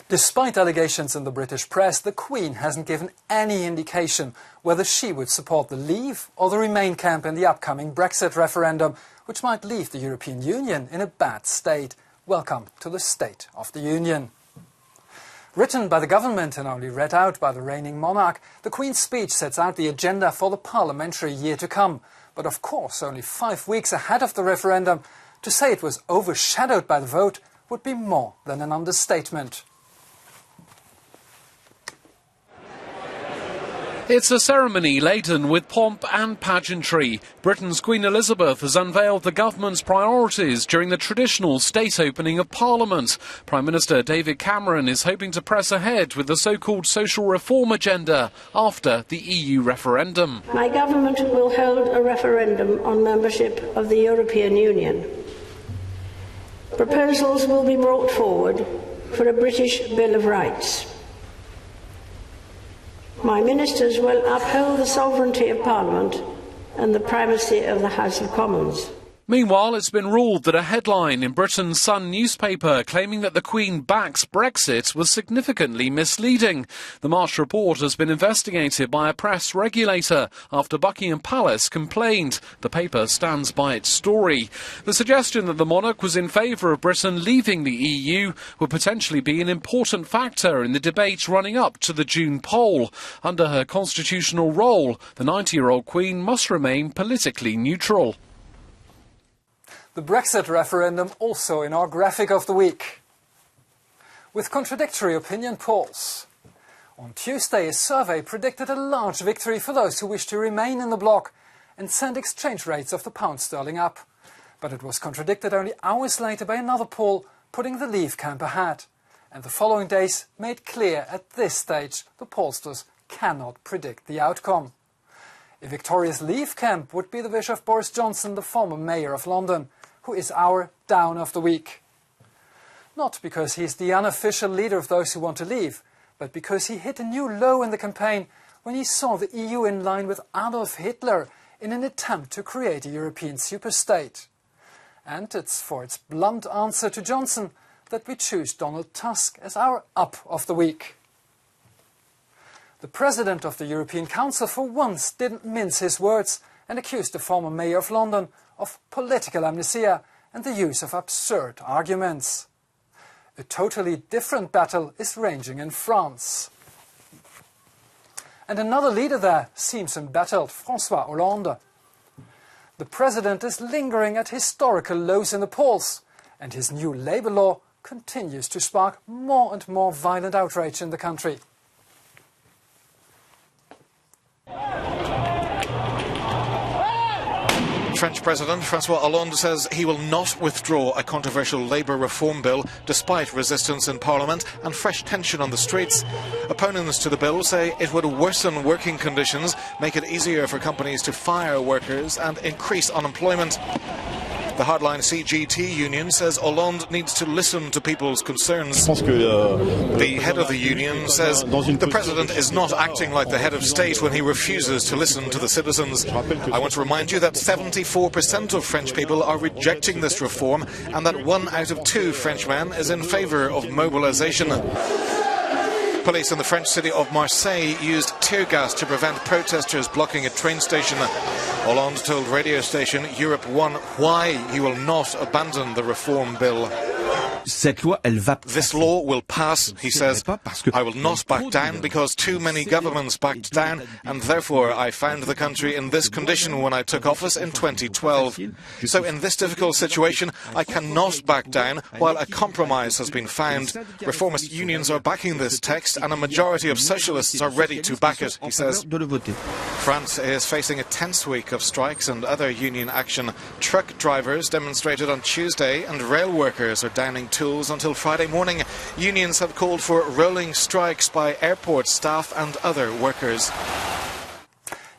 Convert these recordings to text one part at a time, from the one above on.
Despite allegations in the British press, the Queen hasn't given any indication whether she would support the Leave or the Remain camp in the upcoming Brexit referendum, which might leave the European Union in a bad state. Welcome to the State of the Union. Written by the government and only read out by the reigning monarch, the Queen's speech sets out the agenda for the parliamentary year to come. But of course, only 5 weeks ahead of the referendum, to say it was overshadowed by the vote would be more than an understatement. It's a ceremony laden with pomp and pageantry. Britain's Queen Elizabeth has unveiled the government's priorities during the traditional state opening of Parliament. Prime Minister David Cameron is hoping to press ahead with the so-called social reform agenda after the EU referendum. My government will hold a referendum on membership of the European Union. Proposals will be brought forward for a British Bill of Rights. My ministers will uphold the sovereignty of Parliament and the primacy of the House of Commons. Meanwhile, it's been ruled that a headline in Britain's Sun newspaper claiming that the Queen backs Brexit was significantly misleading. The March report has been investigated by a press regulator after Buckingham Palace complained. The paper stands by its story. The suggestion that the monarch was in favour of Britain leaving the EU would potentially be an important factor in the debate running up to the June poll. Under her constitutional role, the 90-year-old Queen must remain politically neutral. The Brexit referendum also in our graphic of the week. With contradictory opinion polls. On Tuesday, a survey predicted a large victory for those who wish to remain in the bloc and send exchange rates of the pound sterling up. But it was contradicted only hours later by another poll, putting the Leave camp ahead. And the following days made clear at this stage the pollsters cannot predict the outcome. A victorious Leave camp would be the wish of Boris Johnson, the former mayor of London, who is our down of the week. Not because he is the unofficial leader of those who want to leave, but because he hit a new low in the campaign when he saw the EU in line with Adolf Hitler in an attempt to create a European superstate. And it's for its blunt answer to Johnson that we choose Donald Tusk as our up of the week. The President of the European Council for once didn't mince his words and accused the former mayor of London of political amnesia and the use of absurd arguments. A totally different battle is raging in France. And another leader there seems embattled, François Hollande. The president is lingering at historical lows in the polls, and his new labour law continues to spark more and more violent outrage in the country. French President François Hollande says he will not withdraw a controversial labour reform bill despite resistance in Parliament and fresh tension on the streets. Opponents to the bill say it would worsen working conditions, make it easier for companies to fire workers and increase unemployment. The hardline CGT union says Hollande needs to listen to people's concerns. The head of the union says the president is not acting like the head of state when he refuses to listen to the citizens. I want to remind you that 74% of French people are rejecting this reform and that 1 out of 2 Frenchmen is in favour of mobilisation. Police in the French city of Marseille used tear gas to prevent protesters blocking a train station. Hollande told radio station Europe 1 why he will not abandon the reform bill. This law will pass, he says. I will not back down because too many governments backed down, and therefore I found the country in this condition when I took office in 2012. So in this difficult situation, I cannot back down while a compromise has been found. Reformist unions are backing this text, and a majority of socialists are ready to back it, he says. France is facing a tense week of strikes and other union action. Truck drivers demonstrated on Tuesday, and rail workers are downing tools until Friday morning. Unions have called for rolling strikes by airport staff and other workers.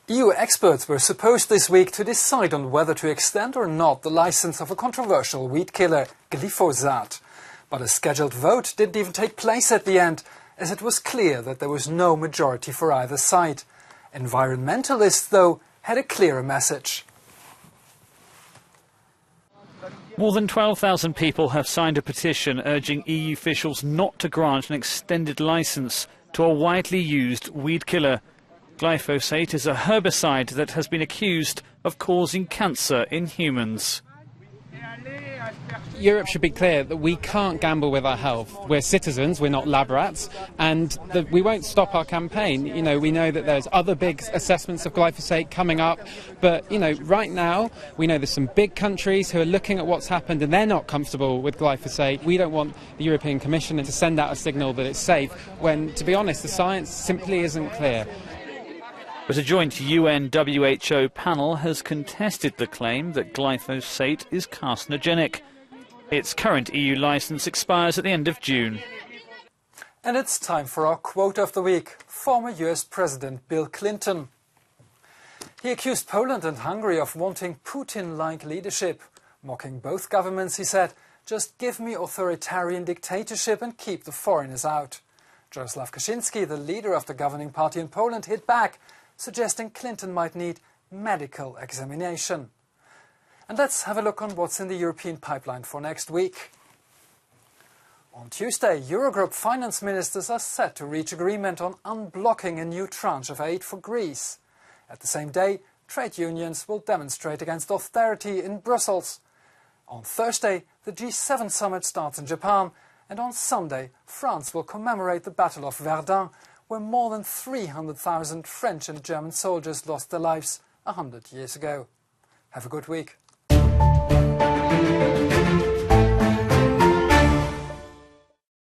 EU experts were supposed this week to decide on whether to extend or not the license of a controversial weed killer, glyphosate. But a scheduled vote didn't even take place at the end, as it was clear that there was no majority for either side. Environmentalists, though, had a clearer message. More than 12,000 people have signed a petition urging EU officials not to grant an extended licence to a widely used weed killer. Glyphosate is a herbicide that has been accused of causing cancer in humans. Europe should be clear that we can't gamble with our health. We're citizens, we're not lab rats, and we won't stop our campaign. You know, we know that there's other big assessments of glyphosate coming up, but, you know, right now we know there's some big countries who are looking at what's happened and they're not comfortable with glyphosate. We don't want the European Commission to send out a signal that it's safe when, to be honest, the science simply isn't clear. But a joint UN-WHO panel has contested the claim that glyphosate is carcinogenic. Its current EU licence expires at the end of June. And it's time for our quote of the week, former US President Bill Clinton. He accused Poland and Hungary of wanting Putin-like leadership. Mocking both governments, he said, "Just give me authoritarian dictatorship and keep the foreigners out." Jarosław Kaczynski, the leader of the governing party in Poland, hit back, suggesting Clinton might need medical examination. And let's have a look on what's in the European pipeline for next week. On Tuesday, Eurogroup finance ministers are set to reach agreement on unblocking a new tranche of aid for Greece. At the same day, trade unions will demonstrate against austerity in Brussels. On Thursday, the G7 summit starts in Japan, and on Sunday, France will commemorate the Battle of Verdun, where more than 300,000 French and German soldiers lost their lives 100 years ago. Have a good week.